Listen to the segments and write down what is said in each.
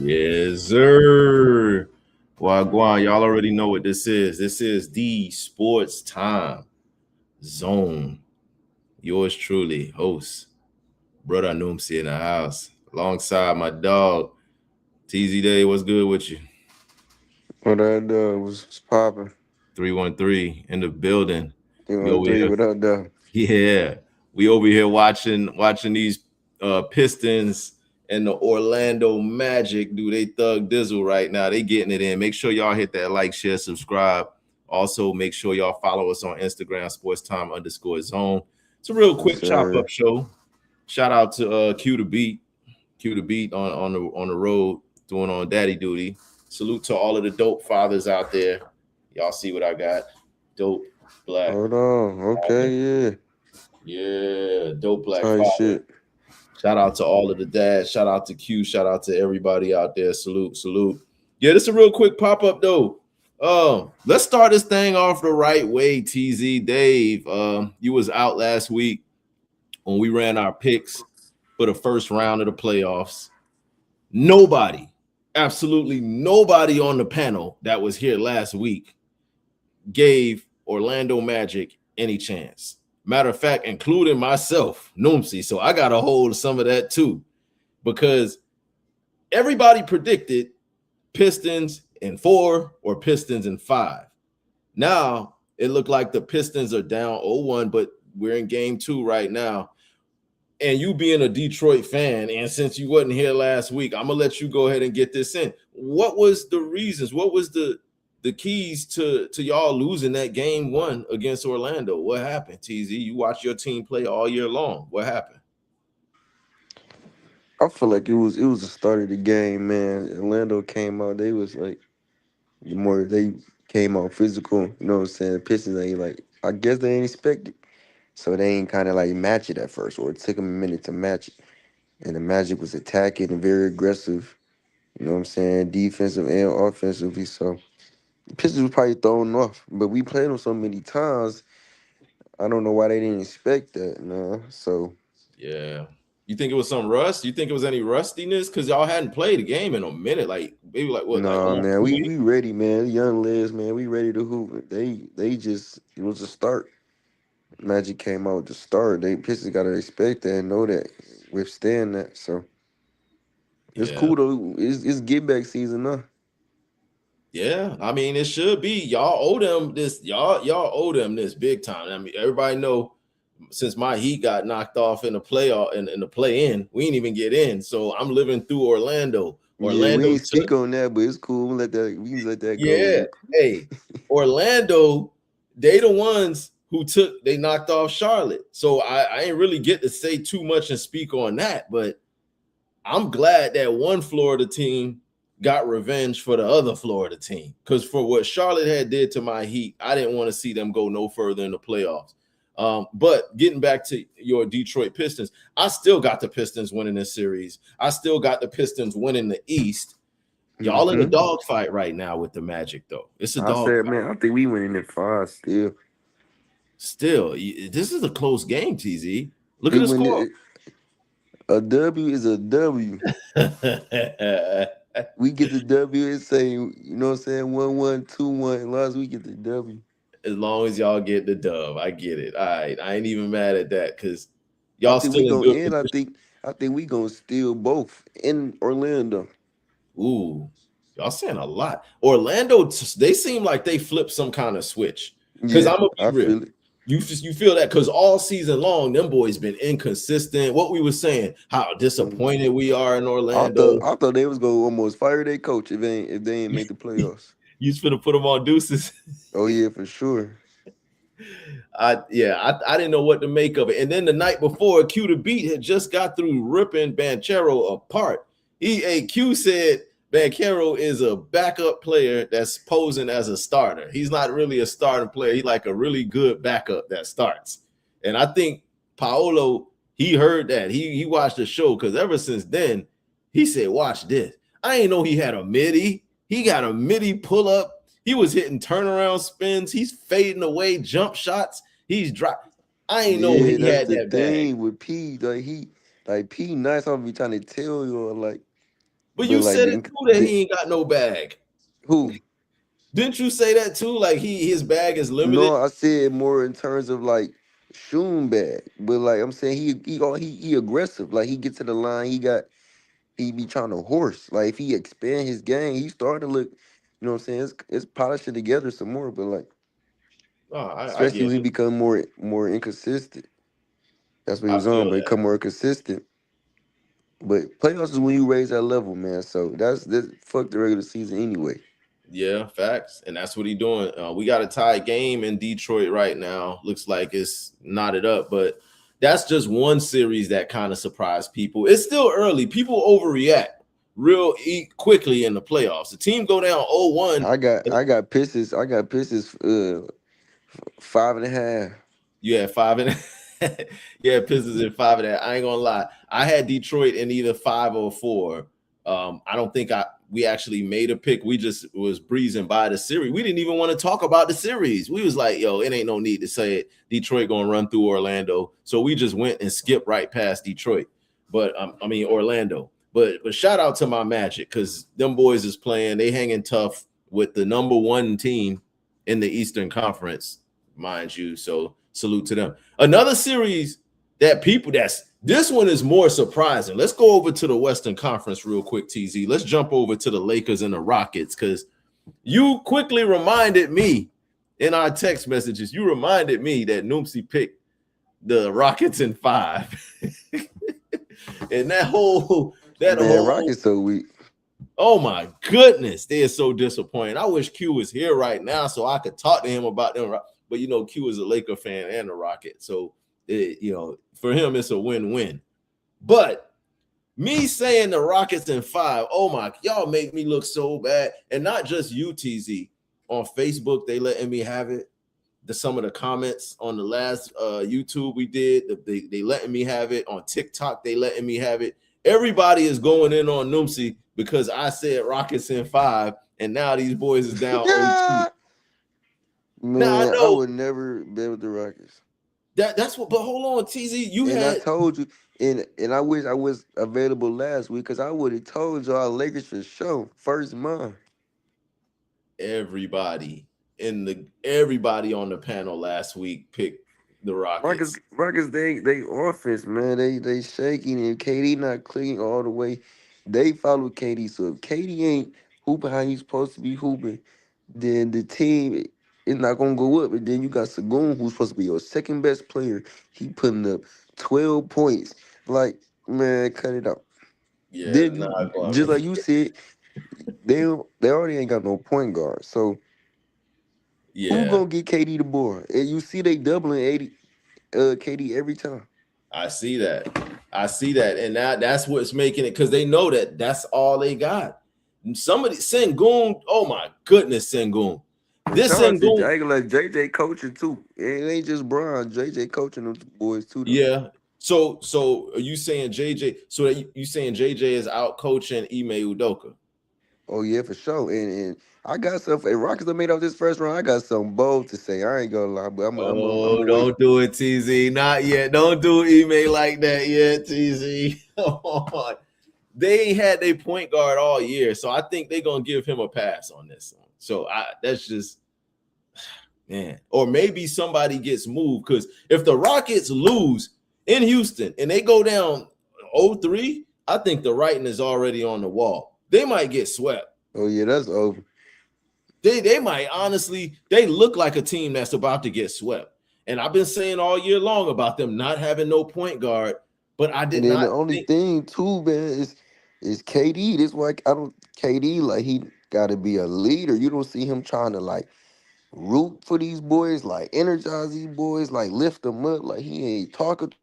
Yes, sir. Wagwan, y'all already know what this is. This is the Sports Time Zone. Yours truly, host, brother Noomsi in the house, alongside my dog, TZ Day. What's good with you? What I do was popping. 313 in the building. You We on over three here. without that. Yeah. We over here watching these Pistons and the Orlando Magic do they thug dizzle right now. They getting it in. Make sure y'all hit that like, share, subscribe. Also, make sure y'all follow us on Instagram, sportstime_zone. It's a real Yes, quick chop up sir. show. Shout out to Q the Beat, Q the Beat on the road doing on daddy duty. Salute to all of the dope fathers out there. Y'all see what I got? Dope black Hold on. Okay, father. yeah. Yeah, dope black Tight father. shit. Shout out to all of the dads. Shout out to Q. Shout out to everybody out there. Salute, salute. Yeah, this is a real quick pop up though. Let's start this thing off the right way. TZ Dave, you was out last week when we ran our picks for the first round of the playoffs. Nobody, absolutely nobody on the panel that was here last week gave Orlando Magic any chance. Matter of fact, including myself, Noomsi. So I got a hold of some of that too, because everybody predicted Pistons in 4 or Pistons in 5. Now it looked like the Pistons are down 0-1, but we're in game 2 right now. And you being a Detroit fan, and since you wasn't here last week, I'm gonna let you go ahead and get this in. What was the reasons? What was the keys to y'all losing that game 1 against Orlando? What happened, TZ? You watch your team play all year long. What happened? I feel like it was the start of the game, man. Orlando came out. They was like more. They came out physical. You know what I'm saying? Pistons ain't like. I guess they ain't expect it, so they ain't kind of like match it at first, or it took them a minute to match it. And the Magic was attacking and very aggressive. You know what I'm saying? Defensive and offensively. So Pistons was probably thrown off, but we played them so many times. I don't know why they didn't expect that, man. So Yeah. You think it was some rust? You think it was any rustiness? Because y'all hadn't played a game in a minute, like maybe like what, like nah, almost man, 2 we ready, man. Young legs, man, we ready to hoop. They just it was a start. Magic came out to start. They Pistons gotta expect that and know that, withstand that. So it's Yeah. cool though. It's get back season now. Yeah, I mean it should be. Y'all owe them this. Y'all owe them this big time. I mean, everybody know since my Heat got knocked off in the playoff in the play in, we didn't even get in. So I'm living through Orlando. Yeah, we Orlando ain't took speak on that, but it's cool. We can let that go. yeah. Hey, Orlando, they the ones who they knocked off Charlotte. So I ain't really get to say too much and speak on that, but I'm glad that one Florida team got revenge for the other Florida team. Because for what Charlotte had did to my Heat, I didn't want to see them go no further in the playoffs. But getting back to your Detroit Pistons, I still got the Pistons winning this series. I still got the Pistons winning the East. Y'all in the Mm-hmm. dogfight right now with the Magic, though. It's a I dog said, man, I think we winning at 5 still. still. This is a close game, TZ. Look at We the win score. it. A W is a W. We get the W and say, you know what I'm saying, 1-1, 2-1. As long as we get the W. As long as y'all get the dub, I get it. All right, I ain't even mad at that because I y'all think we still in gonna good end. position. I think we gonna steal both in Orlando. Ooh, y'all saying a lot. Orlando, they seem like they flipped some kind of switch. Because Yeah, I'm gonna be I real. feel it. You feel that because all season long, them boys been inconsistent. What we were saying, how Mhm. disappointed we are in Orlando. I thought they was gonna almost fire their coach if they ain't make the playoffs. You just finna put them on deuces. Oh yeah, for sure. I didn't know what to make of it. And then the night before, Q the Beat had just got through ripping Banchero apart. Q said Banchero is a backup player that's posing as a starter. He's not really a starting player. He's like a really good backup that starts. And I think Paolo, he heard that. He watched the show because ever since then, he said, watch this. I ain't know he had a midi. He got a midi pull up. He was hitting turnaround spins. He's fading away jump shots. He's drop. I ain't know Yeah, he that's had the that bag. thing with P. Like P nice. I'll be trying to tell you like But But you like said it too that he ain't got no bag. who? Didn't you say that too? Like his bag is limited. No, I said more in terms of like shooting bag. But like I'm saying, he aggressive. Like he get to the line, he be trying to horse. Like if he expand his game, he starting to look. You know what I'm saying? It's polishing together some more. But like Oh, I especially get when he it. become more inconsistent. That's what he I was on. feel But that. become more consistent. But playoffs is when you raise that level, man. So that's fuck the regular season anyway. Yeah, facts. And that's what he doing. We got a tie game in Detroit right now. Looks like it's knotted up, but that's just one series that kind of surprised people. It's still early. People overreact real quickly in the playoffs. The team go down 0-1. I got Pistons 5.5. You had five and yeah, Pistons in 5 of that. I ain't gonna lie. I had Detroit in either 5 or 4. I don't think we actually made a pick. We just was breezing by the series. We didn't even want to talk about the series. We was like, yo, it ain't no need to say it. Detroit gonna run through Orlando. So we just went and skipped right past Detroit. But I mean Orlando. But shout out to my Magic because them boys is playing. They hanging tough with the number 1 team in the Eastern Conference, mind you. So salute to them. Another series that this one is more surprising. Let's go over to the Western Conference real quick, TZ. Let's jump over to the Lakers and the Rockets because you quickly reminded me in our text messages. You reminded me that Noomsy picked the Rockets in 5, and that whole Rockets so weak. oh my goodness, they are so disappointing. I wish Q was here right now so I could talk to him about them. But Q is a Laker fan and a Rocket, so for him it's a win-win. But me saying the Rockets in 5, oh my, y'all make me look so bad, and not just UTZ. On Facebook, they letting me have it. Some of the comments on the last YouTube we did, they letting me have it. On TikTok, they letting me have it. Everybody is going in on Noomsy because I said Rockets in 5, and now these boys is down 0-2. Man, Now I I know would never bet with the Rockets. that's what. But hold on, TZ, I told you, and I wish I was available last week because I would have told y'all Lakers for sure. First month. everybody everybody on the panel last week picked the Rockets. Rockets, they offense, man. They shaking and KD not clicking all the way. They follow KD, so if KD ain't hooping how he's supposed to be hooping, then the team is not gonna go up. And then you got Sagoon, who's supposed to be your second best player. He putting up 12 points. Like, man, cut it out. Yeah, Then nah, just Kwame. like you said, they already ain't got no point guard. So who Yeah, gonna get KD the ball? And you see they doubling 80 KD every time. I see that. And that's what's making it because they know that that's all they got. And somebody Sengun, oh my goodness, Sengun. This Shout out to Sengun, I ain't gonna let JJ coaching too. It ain't just Bron. JJ coaching them boys too though. yeah. So are you saying JJ? So you saying JJ is out coaching Ime Udoka? Oh yeah, for sure. And I got some. If Rockets are made off this first round, I got something bold to say. I ain't gonna lie, but I'm Oh, gonna wait. don't do it, TZ. Not yet. Don't do Ime like that yet, TZ. Come on. They had their point guard all year, so I think they're gonna give him a pass on this one. So that's just man, or maybe somebody gets moved because if the Rockets lose in Houston and they go down 0-3, I think the writing is already on the wall. They might get swept. Oh yeah, that's over. They might honestly, they look like a team that's about to get swept. And I've been saying all year long about them not having no point guard, but I And did then not the only think. thing too, man, is KD. This why I don't KD like he got to be a leader. You don't see him trying to like root for these boys, like energize these boys, like lift them up. Like he ain't talking.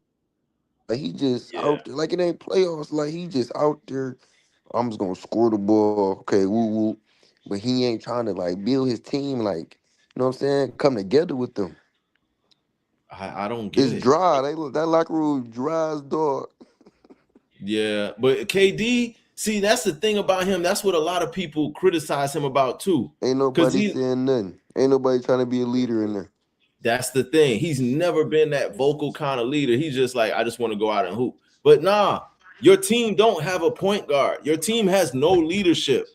Like he just Yeah, out there. Like it ain't playoffs. Like he just out there. I'm just gonna score the ball. Okay, woo woo. But he ain't trying to like build his team. Like you know what I'm saying? Come together with them. I don't get It's it. dry. That locker room dry as dog. Yeah, but KD, see, that's the thing about him. That's what a lot of people criticize him about too. Ain't Because nobody saying nothing. Ain't nobody trying to be a leader in there. that's the thing. He's never been that vocal kind of leader. He's just like, I just want to go out and hoop. But nah, Your team don't have a point guard. Your team has no leadership.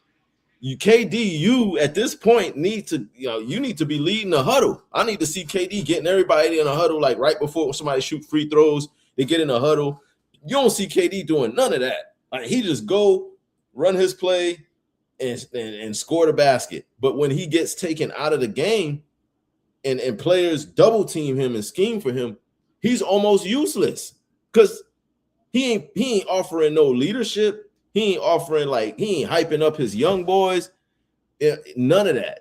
You KD, you at this point need to, you need to be leading the huddle. I need to see KD getting everybody in a huddle, like right before somebody shoot free throws, they get in a huddle. You don't see KD doing none of that. Like he just go run his play and score the basket. But when he gets taken out of the game and players double team him and scheme for him, he's almost useless because he ain't offering no leadership. He ain't offering, like, he ain't hyping up his young boys. None of that.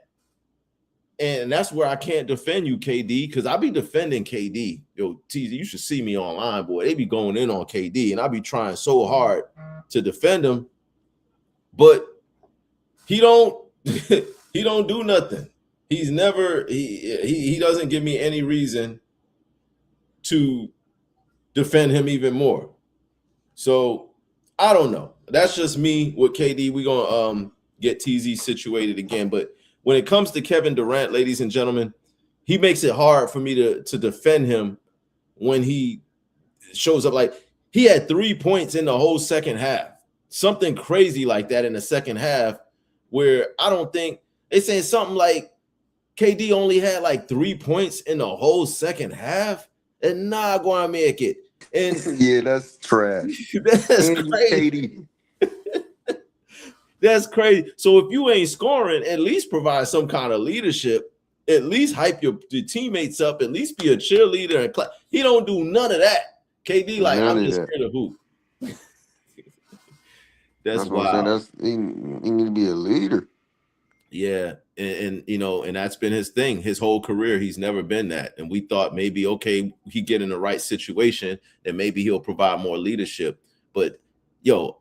And that's where I can't defend you, KD, because I be defending KD. Yo, TZ, you should see me online, boy. They be going in on KD, and I be trying so hard to defend him. But he don't he don't do nothing. He's never he doesn't give me any reason to defend him even more. So I don't know. That's just me with KD. We're gonna get TZ situated again. But when it comes to Kevin Durant, ladies and gentlemen, he makes it hard for me to defend him when he shows up. Like, he had 3 points in the whole second half. Something crazy like that in the second half, where I don't think they're saying something like KD only had like 3 points in the whole second half and not going to make it. And yeah, that's trash. That's crazy. That's crazy. So if you ain't scoring, at least provide some kind of leadership. At least hype your teammates up. At least be a cheerleader and clap. He don't do none of that. KD, like, I'm just here to hoop. That's wild. He need to be a leader. Yeah, and and that's been his thing. His whole career, he's never been that. And we thought maybe, okay, he get in the right situation and maybe he'll provide more leadership. But yo,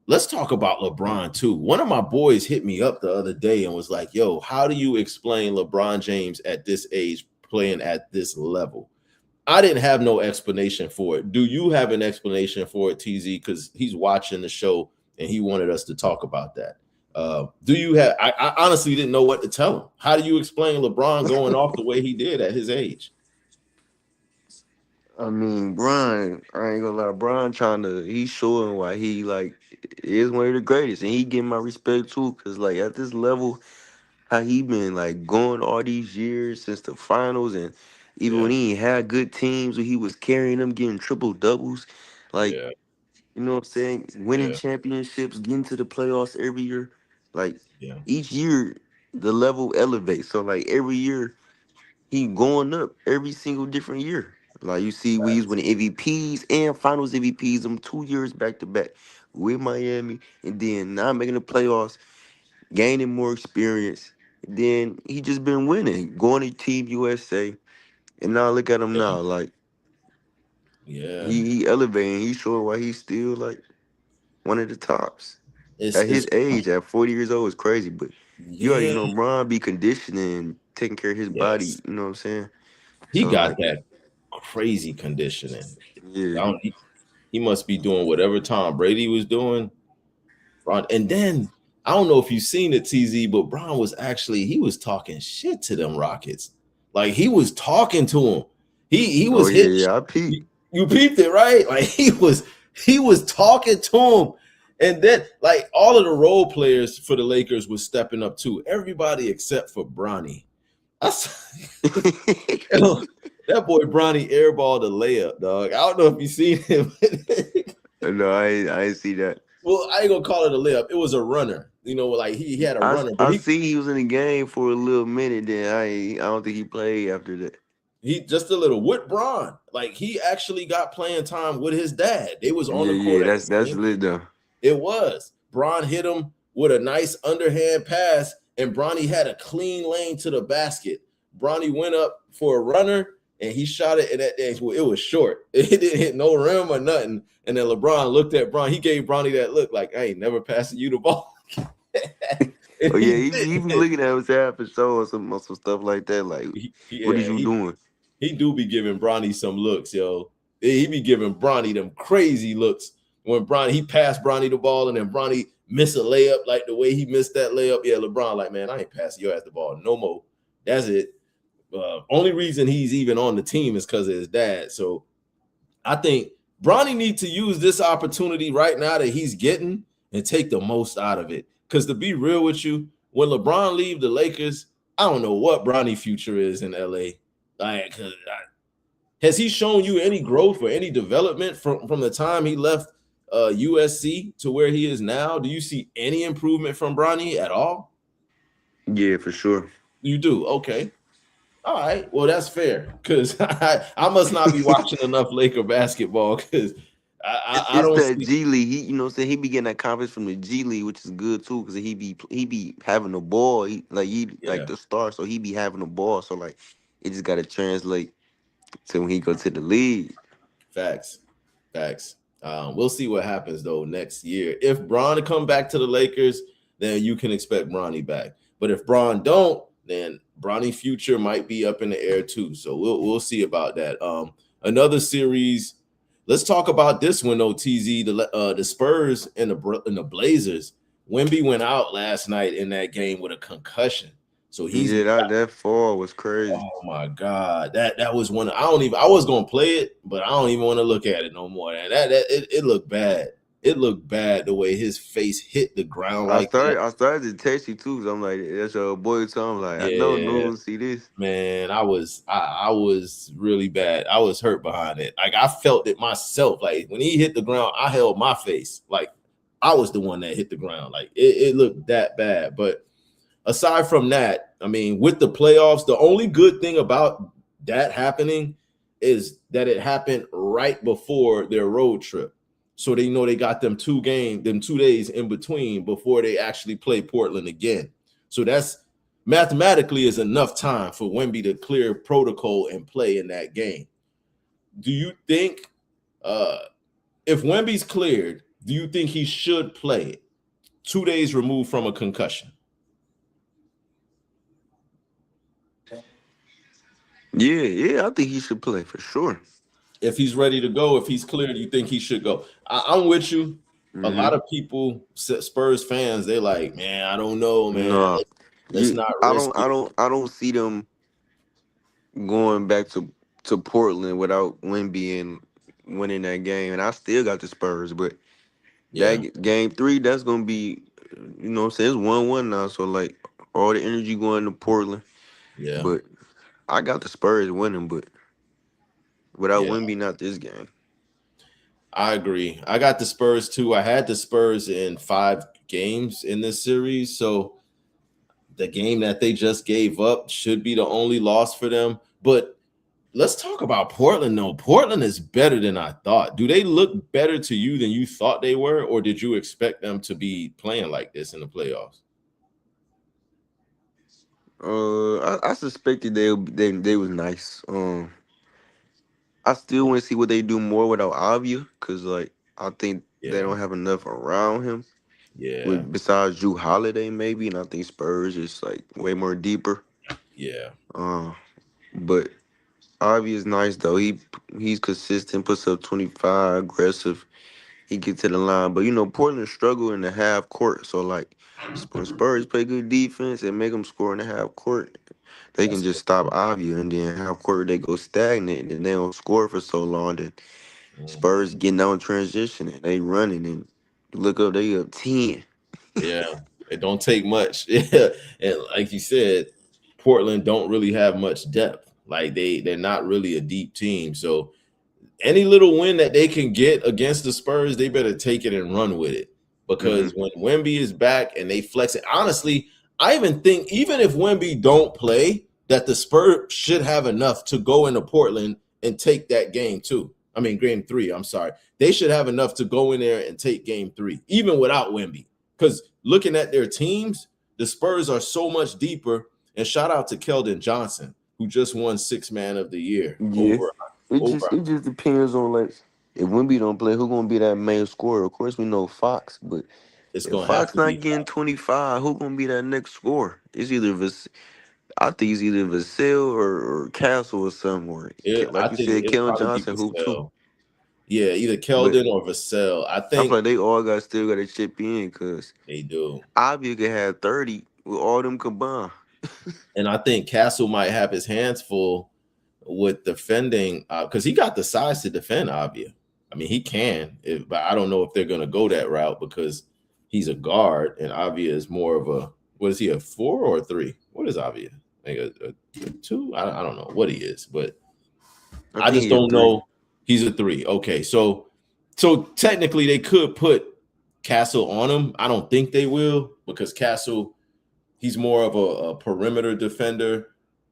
let's talk about LeBron too. One of my boys hit me up the other day and was like, yo, how do you explain LeBron James at this age playing at this level? I didn't have no explanation for it. Do you have an explanation for it, TZ? Because he's watching the show and he wanted us to talk about that. Do you have? I honestly didn't know what to tell him. How do you explain LeBron going off the way he did at his age? I mean, Brian, I ain't gonna lie, he's showing why he like is one of the greatest, and he getting my respect too. Cause like at this level, how he been like going all these years since the finals, and even when he ain't had good teams, when he was carrying them, getting triple doubles, like you know what I'm saying, winning championships, getting to the playoffs every year, like each year the level elevates. So like every year he going up every single different year. Like you see, we winning MVPs and Finals MVPs them 2 years back to back with Miami, and then now making the playoffs, gaining more experience. Then he just been winning, going to Team USA, and now look at him now. Like he elevating. He showing why he's still like one of the tops. At his age, at 40 years old, is crazy. But you already know Bron be conditioning, taking care of his body. You know what I'm saying? He got that crazy conditioning. Yeah. He must be doing whatever Tom Brady was doing. And then I don't know if you've seen it, TZ, but Bron was talking shit to them Rockets. Like he was talking to him. He was I peeped. You peeped it, right? Like he was talking to him. And then like all of the role players for the Lakers was stepping up too. Everybody except for Bronny. That boy Bronny airballed a layup, dog. I don't know if you seen him. No, I ain't see that. Well, I ain't gonna call it a layup. It was a runner. Like he had a runner. I see he was in the game for a little minute. Then I don't think he played after that. He just a little with Bron. Like he actually got playing time with his dad. They was on the court. Yeah, that's lit though. It was. Bron hit him with a nice underhand pass, and Bronny had a clean lane to the basket. Bronny went up for a runner, and he shot it, and it was short. It didn't hit no rim or nothing. And then LeBron looked at Bron. He gave Bronny that look like, I ain't never passing you the ball. Oh yeah, he be looking at himself and showing some stuff like that. Like, what are you doing? He do be giving Bronny some looks, yo. He be giving Bronny them crazy looks. When he passed Bronny the ball and then Bronny missed a layup, like the way he missed that layup. Yeah, LeBron, like, man, I ain't passing your ass the ball no more. That's it. Only reason he's even on the team is because of his dad. So I think Bronny needs to use this opportunity right now that he's getting and take the most out of it. Because to be real with you, when LeBron leave the Lakers, I don't know what Bronny future is in LA. Like, has he shown you any growth or any development from the time he left USC to where he is now? Do you see any improvement from Bronny at all? Yeah, for sure. You do. Okay. All right. Well, that's fair because I must not be watching enough Laker basketball because I It's don't that see. G League. He, you know, what I'm saying, he be getting that confidence from the G League, which is good too, because he be having the ball. He like Yeah. the star, so he be having the ball. So like, it just got to translate to when he go to the league. Facts. Facts. We'll see what happens though next year. If Bron come back to the Lakers, then you can expect Bronny back. But if Bron don't, then Bronny future might be up in the air too. So we'll see about that. Another series. Let's talk about this one though. TZ the Spurs and the Blazers. Wemby went out last night in that game with a concussion, so he's Yeah, that fall was crazy. oh my god, that was one. I don't even. I was gonna play it, but I don't even want to look at it no more. And it looked bad. It looked bad the way his face hit the ground like that. I started to text you too, 'cause I'm like, that's your boy Tom. Like, I know Yeah, no one see this. man, I was really bad. I was hurt behind it. Like I felt it myself. Like when he hit the ground, I held my face. Like I was the one that hit the ground. Like it looked that bad. But aside from that, I mean, with the playoffs, the only good thing about that happening is that it happened right before their road trip. So they know they got them 2 days in between before they actually play Portland again. So that's mathematically is enough time for Wemby to clear protocol and play in that game. Do you think if Wemby's cleared, do you think he should play 2 days removed from a concussion? Yeah, I think he should play for sure. If he's ready to go, if he's cleared, you think he should go? I'm with you. A lot Hmm. of people, Spurs fans, they like, man, I don't know, man. No, Let's not I risk don't, it. I don't see them going back to Portland without Wemby and winning that game. And I still got the Spurs, but that Yeah, game three, that's gonna be, you know, what I'm saying, it's 1-1 now. So like, all the energy going to Portland, yeah, but I got the Spurs winning, but without yeah. Wemby, not this game. I agree. I got the Spurs too. I had the Spurs in 5 games in this series. So the game that they just gave up should be the only loss for them. But let's talk about Portland, though. Portland is better than I thought. Do they look better to you than you thought they were, or did you expect them to be playing like this in the playoffs? I suspected they was nice. I still want to see what they do more without Avia, cause like I think they Yeah, don't have enough around him. yeah, With besides Drew Holiday, maybe, and I think Spurs is like way more deeper. yeah, Uh, but Ivy is nice though. He's consistent, puts up 25, aggressive. He gets to the line, but you know Portland struggle in the half court. So like when Spurs play good defense and make them score in the half court, they can that's just stop Ivy, and then half court they go stagnant, and they don't score for so long. Then mhm. Spurs getting down transition and they running, and you look up, they up 10. Yeah. It don't take much. Yeah, and like you said, Portland don't really have much depth. Like they're not really a deep team. So any little win that they can get against the Spurs, they better take it and run with it. Hmm. Because when Wemby is back and they flex it, honestly, I even think even if Wemby don't play, that the Spurs should have enough to go into Portland and take that game too. I mean, game three. I'm sorry. They should have enough to go in there and take game three, even without Wemby. Because looking at their teams, the Spurs are so much deeper. And shout out to Keldon Johnson, who just won Sixth Man of the Year Yeah, over. it just depends on like if Wemby don't play, who gonna be that main scorer? Of course, we know Fox, but It's if gonna have Fox to be not getting 25, who gonna be that next scorer? It's either I think it's either Vassell or Castle or somewhere. I Like you think said, it'll Kellen probably be Johnson hoop too. Vassell. Yeah, either But Keldon or Vassell. I I feel think like they all got still got to chip in because they do. Avia could have 30 with all them combined. And I think Castle might have his hands full with defending because he got the size to defend Avia. I mean, he can, but I don't know if they're going to go that route because he's a guard and Avia is more of a, what is he, a 4 or a 3? What is Avia? Like a 2? I don't know what he is, but I I think just he a don't three. know. He's a 3. Okay, so technically they could put Castle on him. I don't think they will because Castle, he's more of a perimeter defender,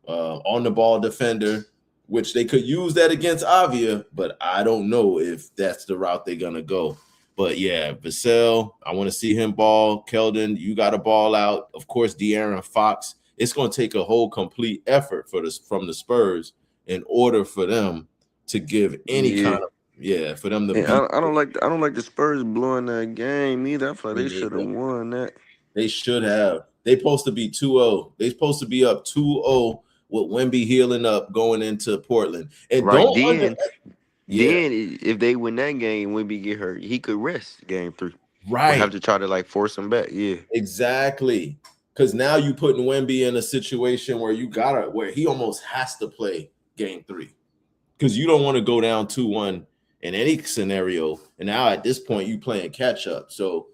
on the ball defender, which they could use that against Avia, but I don't know if that's the route they're gonna go. But yeah, Vassell, I want to see him ball. Keldon, you got to ball out. Of course, De'Aaron Fox. It's going to take a whole complete effort for this from the Spurs in order for them to give any Yeah. kind of, yeah, for them to And beat. I don't like the Spurs blowing that game either. I feel like Me they should have neither. won that. They should have. They supposed to be 2-0. They supposed to be up 2-0 with Wemby healing up going into Portland. And Right don't under, then, yeah, if they win that game, Wemby get hurt, he could rest game 3. Or have right. to try to like force him back. Yeah. Exactly. Because now you putting Wemby in a situation where where he almost has to play game 3. Because you don't want to go down 2-1 in any scenario. And now at this point, you playing catch up. So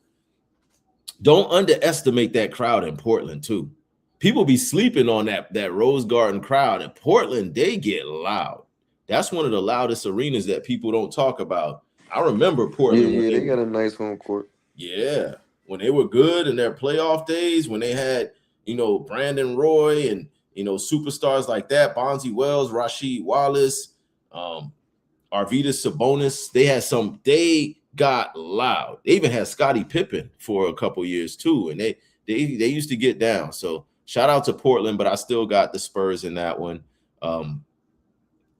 don't underestimate that crowd in Portland, too. People be sleeping on that Rose Garden crowd. In Portland, they get loud. That's one of the loudest arenas that people don't talk about. I remember Yeah, Portland when yeah, they they were, got a nice home court. yeah, when they were good in their playoff days, when they had, Brandon Roy and, superstars like that, Bonzi Wells, Rasheed Wallace, um, Arvydas Sabonis, they got loud. They even had Scottie Pippen for a couple years too, and they used to get down. So shout out to Portland, but I still got the Spurs in that one. Um,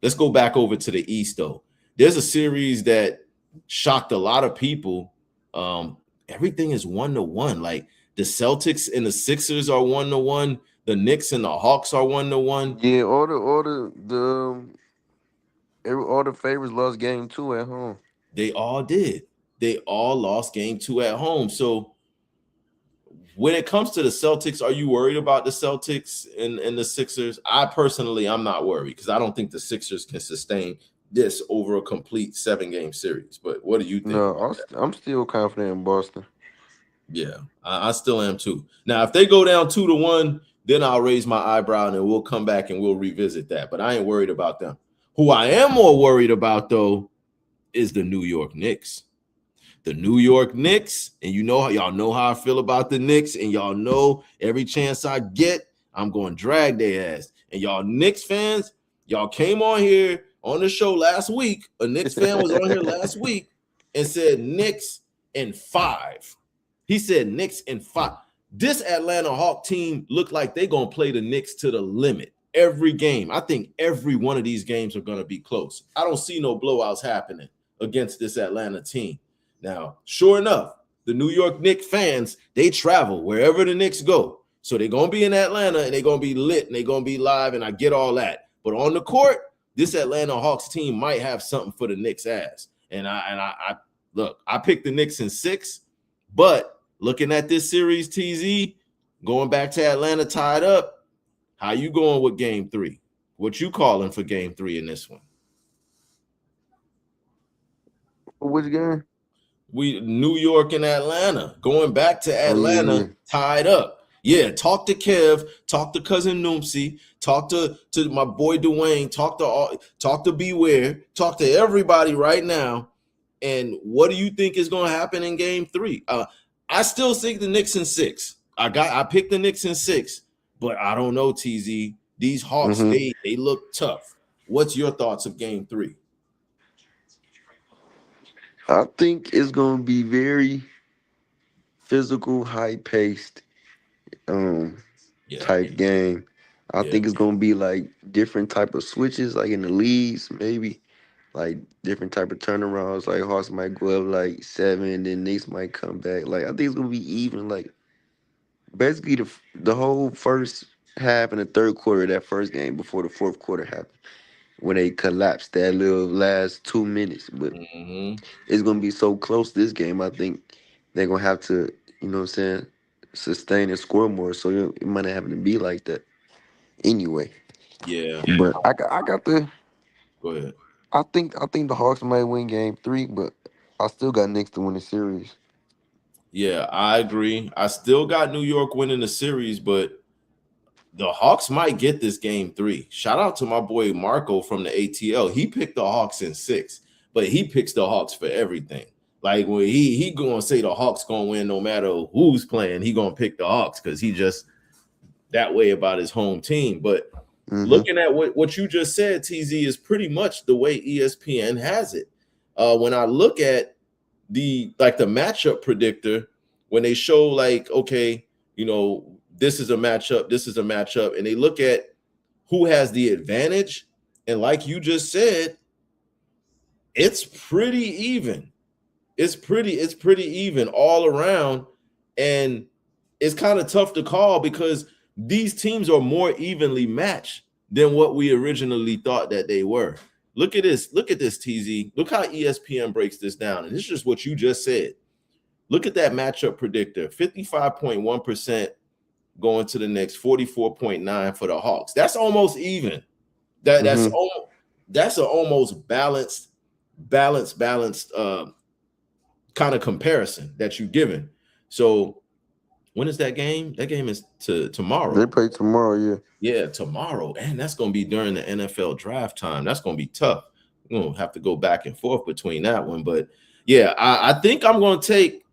let's go back over to the East though. There's a series that shocked a lot of people. Everything is 1-1. Like the Celtics and the Sixers are 1-1. The Knicks and the Hawks are 1-1. Yeah, all the favorites lost game 2 at home. They all did. They all lost game 2 at home. So when it comes to the Celtics, are you worried about the Celtics and the Sixers? I'm not worried because I don't think the Sixers can sustain this over a complete 7-game series. But what do you think No, about that? I'm still confident in Boston. Yeah, I still am too. Now, if they go down 2-1, then I'll raise my eyebrow and then we'll come back and we'll revisit that. But I ain't worried about them. Who I am more worried about, though, is the New York Knicks. The New York Knicks, and y'all know how I feel about the Knicks, and y'all know every chance I get, I'm going to drag their ass. And y'all Knicks fans, y'all came on here on the show last week. A Knicks fan was on here last week and said Knicks in 5. He said Knicks in 5. This Atlanta Hawk team looked like they're going to play the Knicks to the limit every game. I think every one of these games are going to be close. I don't see no blowouts happening against this Atlanta team. Now, sure enough, the New York Knicks fans, they travel wherever the Knicks go. So they're going to be in Atlanta and they're going to be lit and they're going to be live, and I get all that. But on the court, this Atlanta Hawks team might have something for the Knicks' ass. And I look, I picked the Knicks in 6, but looking at this series, TZ, going back to Atlanta tied up, how you going with game 3? What you calling for game 3 in this one? Which game? We New York and Atlanta, going back to Oh yeah, Atlanta, tied up. Yeah, talk to Kev, talk to cousin Noomsy, talk to my boy Dwayne, talk to Beware, talk to everybody right now. And what do you think is going to happen in game 3? I still think the Knicks in 6. I picked the Knicks in 6, but I don't know, TZ. These Hawks, yeah. they look tough. What's your thoughts of game 3? I think it's gonna be very physical, high paced, um, Yeah, type game. I yeah. think it's gonna be like different type of switches, like in the leads, maybe like different type of turnarounds. Like Hawks might go up like 7, then Knicks might come back. Like I think it's gonna be even. Like basically the whole first half and the third quarter of that first game before the fourth quarter happened when they collapsed that little last 2 minutes. But Mm-hmm. it's gonna be so close this game. I think they're gonna have to, you know what I'm saying, sustain and score more. So it might not have to be like that anyway. Yeah. But I got the Go ahead. I think the Hawks might win Game 3, but I still got Knicks to win the series. Yeah, I agree. I still got New York winning the series, but the Hawks might get this game 3. Shout out to my boy Marco from the ATL. He picked the Hawks in 6, but he picks the Hawks for everything. Like when he gonna say the Hawks gonna win no matter who's playing, he gonna pick the Hawks because he just that way about his home team. But looking at what you just said, TZ, is pretty much the way ESPN has it. When I look at the matchup predictor, when they show like, okay, this is a matchup, and they look at who has the advantage, and like you just said, it's pretty even. It's pretty even all around, and it's kind of tough to call because these teams are more evenly matched than what we originally thought that they were. Look at this, TZ. Look how ESPN breaks this down, and this is just what you just said. Look at that matchup predictor: 55.1% going to the Knicks, 44.9% for the Hawks. That's almost even. That's an almost balanced kind of comparison that you're given. So when is that game? That game is tomorrow. They play tomorrow, yeah. Yeah, tomorrow. And that's going to be during the NFL draft time. That's going to be tough. We're going to have to go back and forth between that one. But yeah, I think I'm going to take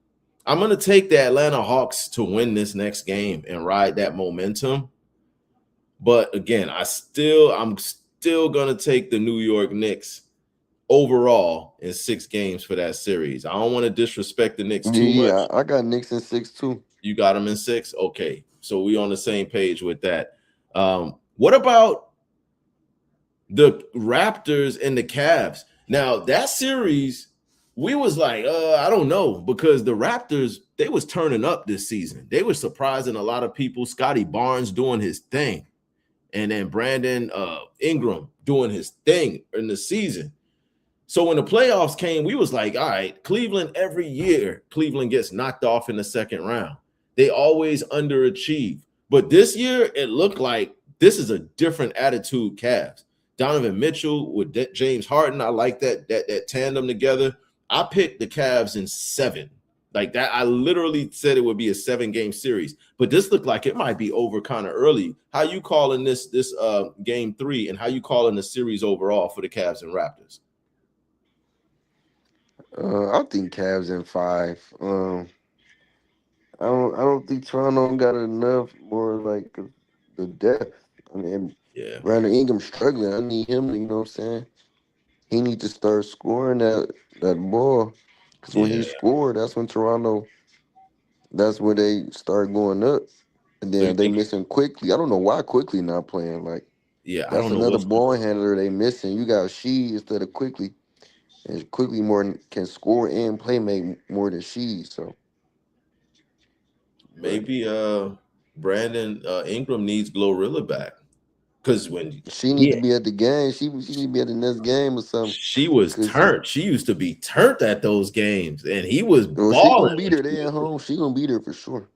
the Atlanta Hawks to win this next game and ride that momentum. But again, I'm still going to take the New York Knicks overall in 6 games for that series. I don't want to disrespect the Knicks too much. Yeah, I got Knicks in 6 too. You got them in 6? Okay. So we on the same page with that. What about the Raptors and the Cavs? Now, that series, we was like, I don't know, because the Raptors, they was turning up this season. They were surprising a lot of people. Scotty Barnes doing his thing. And then Brandon Ingram doing his thing in the season. So when the playoffs came, we was like, all right, Cleveland, every year, Cleveland gets knocked off in the second round. They always underachieve. But this year, it looked like this is a different attitude Cavs. Donovan Mitchell with James Harden, I like that tandem together. I picked the Cavs in 7. Like that, I literally said it would be a 7-game series. But this looked like it might be over kind of early. How you calling this game 3, and how you calling the series overall for the Cavs and Raptors? I think Cavs in 5. I don't think Toronto got enough more like the depth. I mean, yeah, Brandon Ingram struggling. I need him to, you know what I'm saying? He need to start scoring that ball. Because when he scored, that's when Toronto, that's where they start going up. And then they missing Quickly. I don't know why Quickly not playing. Like, yeah, I that's don't know another ball handler they missing. You got Shea instead of Quickly. And Quickly more can score and play make more than Shea. So maybe Brandon Ingram needs Glorilla back. Because when she need to be at the game, she need to be at the next game or something. She was turned. She used to be turned at those games, and he was balling. She gonna be there. They at home. She gonna be there for sure.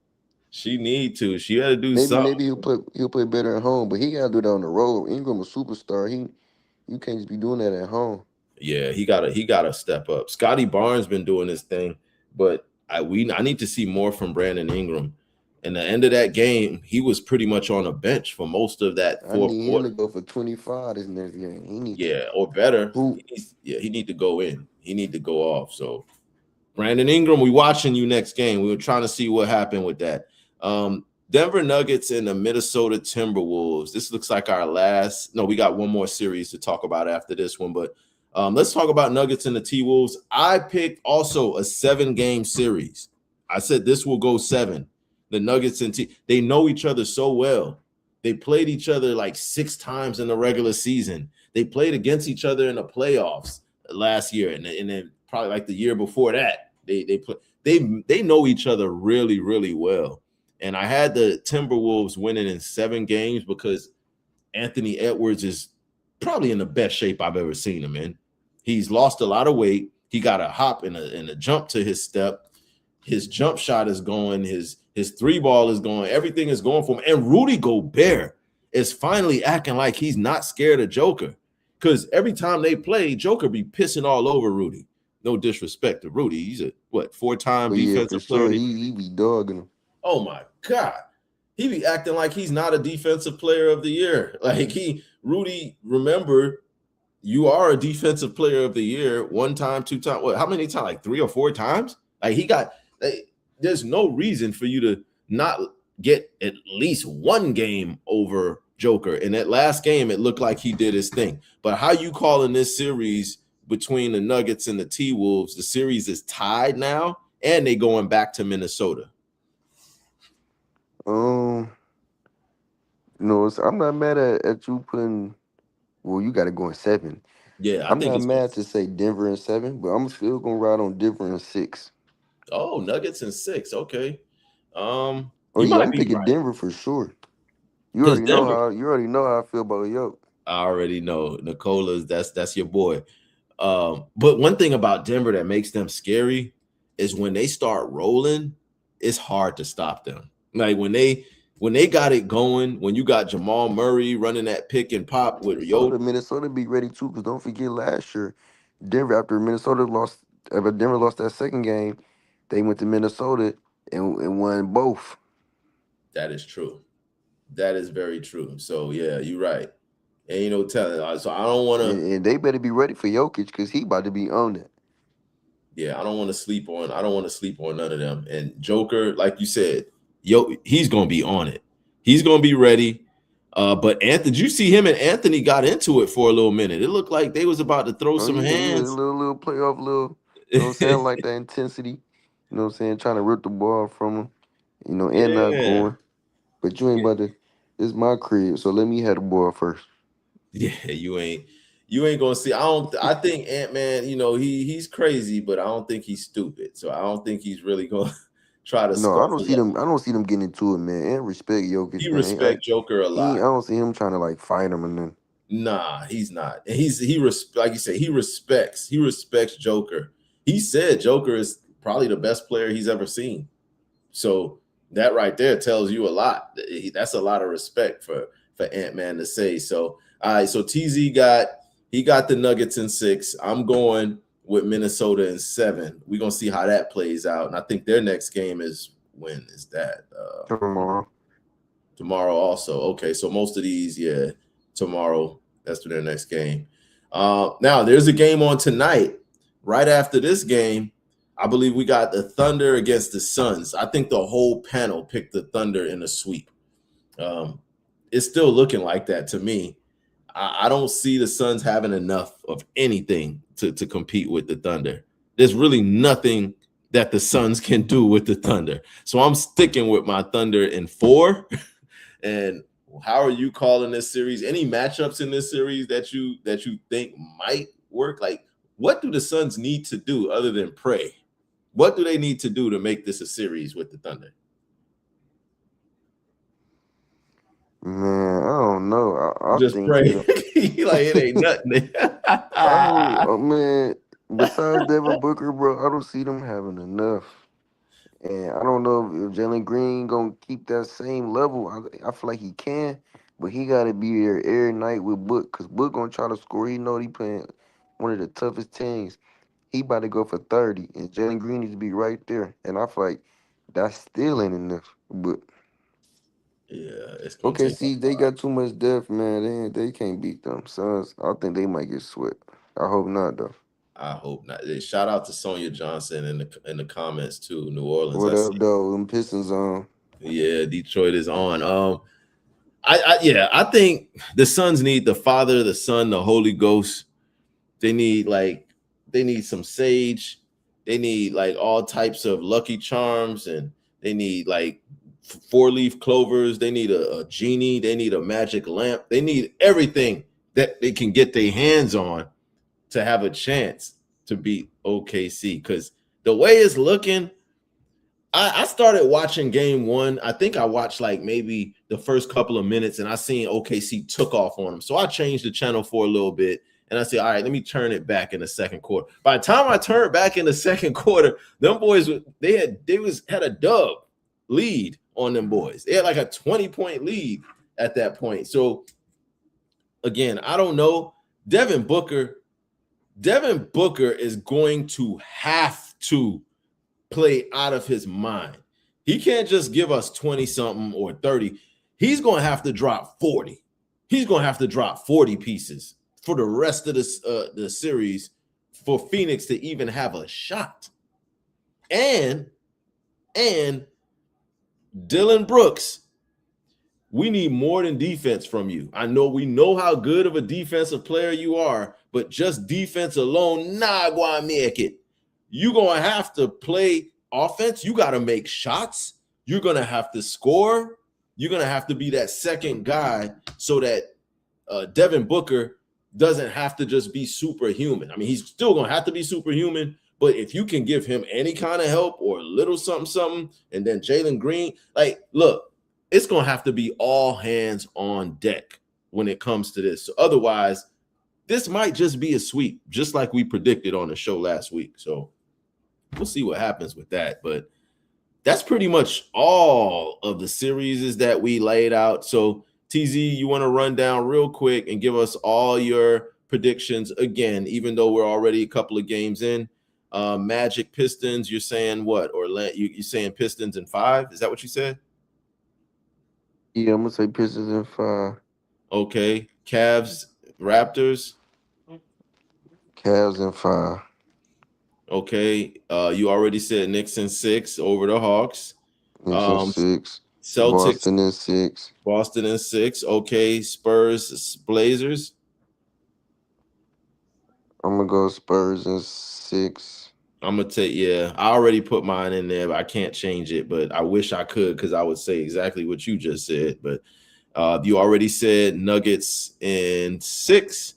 She need to. She got to do something. Maybe he'll play better at home, but he got to do that on the road. Ingram a superstar. You can't just be doing that at home. Yeah, he gotta step up. Scotty Barnes been doing his thing, but I need to see more from Brandon Ingram. And the end of that game, he was pretty much on a bench for most of that fourth quarter. I need him to go for 25 this next game. Or better. He need to go in. He need to go off. So, Brandon Ingram, we watching you next game. We were trying to see what happened with that. Denver Nuggets and the Minnesota Timberwolves. This looks like our last. No, we got one more series to talk about after this one, but let's talk about Nuggets and the T-Wolves. I picked also a 7-game series. I said this will go 7. The Nuggets and they know each other so well. They played each other like 6 times in the regular season. They played against each other in the playoffs last year, and then probably like the year before that. They know each other really, really well. And I had the Timberwolves winning in 7 games because Anthony Edwards is probably in the best shape I've ever seen him in. He's lost a lot of weight. He got a hop and a jump to his step. His jump shot is going. His 3-ball is going. Everything is going for him. And Rudy Gobert is finally acting like he's not scared of Joker. Because every time they play, Joker be pissing all over Rudy. No disrespect to Rudy. He's a 4-time But yeah, for defensive player. sure, he be dogging him. Oh my God. He be acting like he's not a defensive player of the year. Like Rudy, remember, you are a defensive player of the year 1 time, 2 times. What? How many times? Like 3 or 4 times? Like there's no reason for you to not get at least 1 game over Joker. In that last game, it looked like he did his thing. But how you calling this series between the Nuggets and the T-Wolves? The series is tied now, and they going back to Minnesota. No, I'm not mad at you putting. Well, you got to go in 7. Yeah, I'm not mad to say Denver in 7, but I'm still gonna ride on Denver in 6. Oh, Nuggets in 6. Okay. I'm picking right. Denver for sure. You already know how I feel about Yoke. I already know. Nicola's that's your boy. But one thing about Denver that makes them scary is when they start rolling, it's hard to stop them. Like when they got it going, when you got Jamal Murray running that pick and pop with Minnesota be ready too, because don't forget last year, Denver, after Denver lost that second game, they went to Minnesota and won both. That is true. That is very true. So yeah, you're right. Ain't no telling. So I don't want to. And they better be ready for Jokic, because he about to be on it. Yeah, I don't want to sleep on none of them. And Joker, like you said, he's gonna be on it. He's gonna be ready. But Anthony, did you see him and Anthony got into it for a little minute? It looked like they was about to throw some hands. A little playoff, you know what I'm saying, like that intensity. You know what I'm saying, trying to rip the ball from him. You know, and not going. But you ain't about to. This is my crib, so let me have the ball first. Yeah, you ain't gonna see. I think Ant-Man, you know, he's crazy, but I don't think he's stupid. So I don't think he's really gonna try to. No, I don't see them getting into it, man. And respect Jokic. He respect Joker a lot. I don't see him trying to like fight him and then. Nah, he's not. And like you say, he respects Joker. He said Joker is probably the best player he's ever seen. So that right there tells you a lot. That's a lot of respect for Ant-Man to say. So all right, so TZ got the Nuggets in 6. I'm going with Minnesota in 7. We're gonna see how that plays out. And I think their next game is, when is that? Tomorrow also. Okay, so most of these, yeah, tomorrow. That's their next game. Now there's a game on tonight. Right after this game, I believe we got the Thunder against the Suns. I think the whole panel picked the Thunder in a sweep. It's still looking like that to me. I don't see the Suns having enough of anything to compete with the Thunder. There's really nothing that the Suns can do with the Thunder. So I'm sticking with my Thunder in 4. And how are you calling this series? Any matchups in this series that you think might work? Like, what do the Suns need to do other than pray? What do they need to do to make this a series with the Thunder? Man, I don't know. I just think, pray. Like it ain't nothing. Man, besides Devin Booker, bro, I don't see them having enough. And I don't know if Jalen Green gonna keep that same level. I feel like he can, but he gotta be there every night with Book, because Book gonna try to score. He know he playing one of the toughest teams. He about to go for 30, and Jalen Green needs to be right there. And I feel like that still ain't enough. But yeah, it's okay. See, they got too much depth, man. They can't beat them Suns. I think they might get swept. I hope not, though. I hope not. Shout out to Sonia Johnson in the comments too. New Orleans. What up, though? Them Pistons on. Yeah, Detroit is on. I think the Suns need the Father, the Son, the Holy Ghost. They need some sage. They need like all types of Lucky Charms, and they need like 4-leaf clovers. They need a genie. They need a magic lamp. They need everything that they can get their hands on to have a chance to beat OKC. Because the way it's looking, I started watching game 1. I think I watched like maybe the first couple of minutes, and I seen OKC took off on them. So I changed the channel for a little bit, and I said, all right, let me turn it back in the second quarter. By the time I turned back in the second quarter, them boys, had a dub lead on them boys. They had like a 20-point lead at that point. So again, I don't know. Devin Booker is going to have to play out of his mind. He can't just give us 20-something or 30. He's going to have to drop 40. He's going to have to drop 40 pieces for the rest of the series for Phoenix to even have a shot. And Dillon Brooks, we need more than defense from you. We know how good of a defensive player you are, but just defense alone, not going to make it. You're going to have to play offense. You got to make shots. You're going to have to score. You're going to have to be that second guy so that Devin Booker doesn't have to just be superhuman. I mean, he's still going to have to be superhuman, but if you can give him any kind of help or a little something, and then Jalen Green, like, look, it's going to have to be all hands on deck when it comes to this. So otherwise, this might just be a sweep, just like we predicted on the show last week. So we'll see what happens with that. But that's pretty much all of the series that we laid out. So TZ, you want to run down real quick and give us all your predictions again, even though we're already a couple of games in. Magic Pistons, you're saying what? Or you're saying Pistons in 5? Is that what you said? Yeah, I'm gonna say Pistons in 5. Okay. Cavs, Raptors. Cavs in 5. Okay. You already said Knicks in 6 over the Hawks. Knicks in 6. Celtics. Boston in 6. Boston in 6. Okay. Spurs, Blazers. I'm gonna go Spurs in 6. I'm gonna take, I already put mine in there, but I can't change it. But I wish I could, because I would say exactly what you just said. But you already said Nuggets in 6.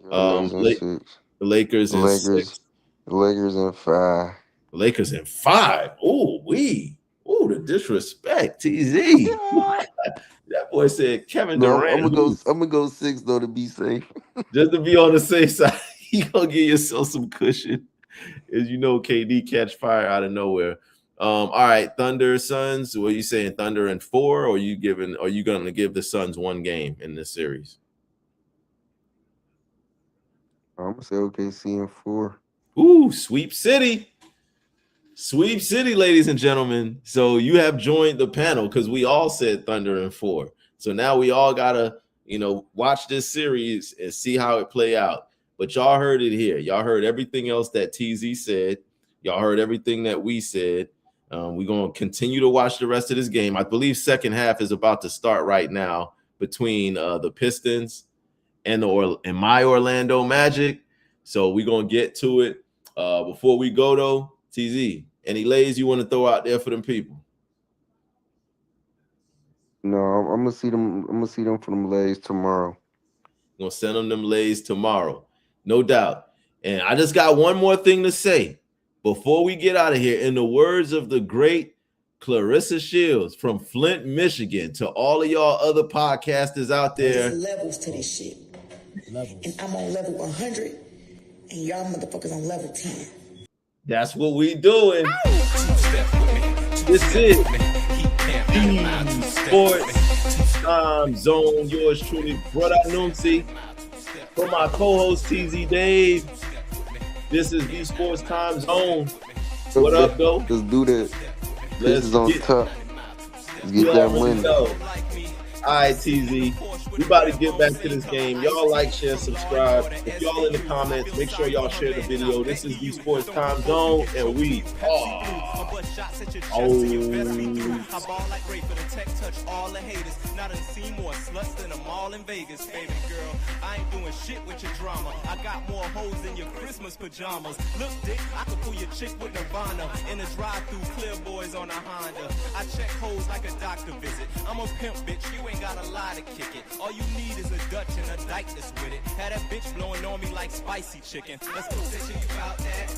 The Lakers in 6. The Lakers in 5. The Lakers in 5. Oh, the disrespect, TZ. That boy said Kevin Durant. I'm gonna go 6 though, to be safe. Just to be on the safe side, you gonna give yourself some cushion. As you know, KD catch fire out of nowhere. All right, Thunder, Suns. What are you saying? Thunder in 4, or are you gonna give the Suns 1 game in this series? I'm gonna say OKC in 4. Ooh, Sweep City. Sweep City, ladies and gentlemen. So you have joined the panel because we all said Thunder in 4. So now we all gotta, watch this series and see how it play out. But y'all heard it here. Y'all heard everything else that TZ said. Y'all heard everything that we said. We're going to continue to watch the rest of this game. I believe second half is about to start right now between the Pistons and my Orlando Magic. So we're going to get to it. Before we go, though, TZ, any lays you want to throw out there for them people? No, I'm gonna see them. I'm gonna see them for them lays tomorrow. Gonna send them lays tomorrow. No doubt. And I just got one more thing to say before we get out of here. In the words of the great Clarissa Shields from Flint, Michigan, to all of y'all other podcasters out there. There's levels to this shit. And I'm on level 100, and y'all motherfuckers on level 10. That's what we doing. This is Sports Time Zone. Yours truly, Brother Nunzi. For my co-host TZ Dave, this is the Sports Time Zone. What up, though? Let's do that. This is on top. Let's get that money. All right, TZ. We about to get back to this game. Y'all like, share, subscribe. If y'all in the comments, make sure y'all share the video. This is the Sports Time Zone, and we are. Not a scene more sluts than a mall in Vegas, baby girl. I ain't doing shit with your drama. I got more hoes than your Christmas pajamas. Look, dick, I could pull your chick with Nirvana in a drive-through, clear boys on a Honda. I check hoes like a doctor visit. I'm a pimp, bitch. You ain't got a lie to kick it. All you need is a Dutch and a dyke that's with it. Had that bitch blowing on me like spicy chicken. Let's go, bitch, you about that.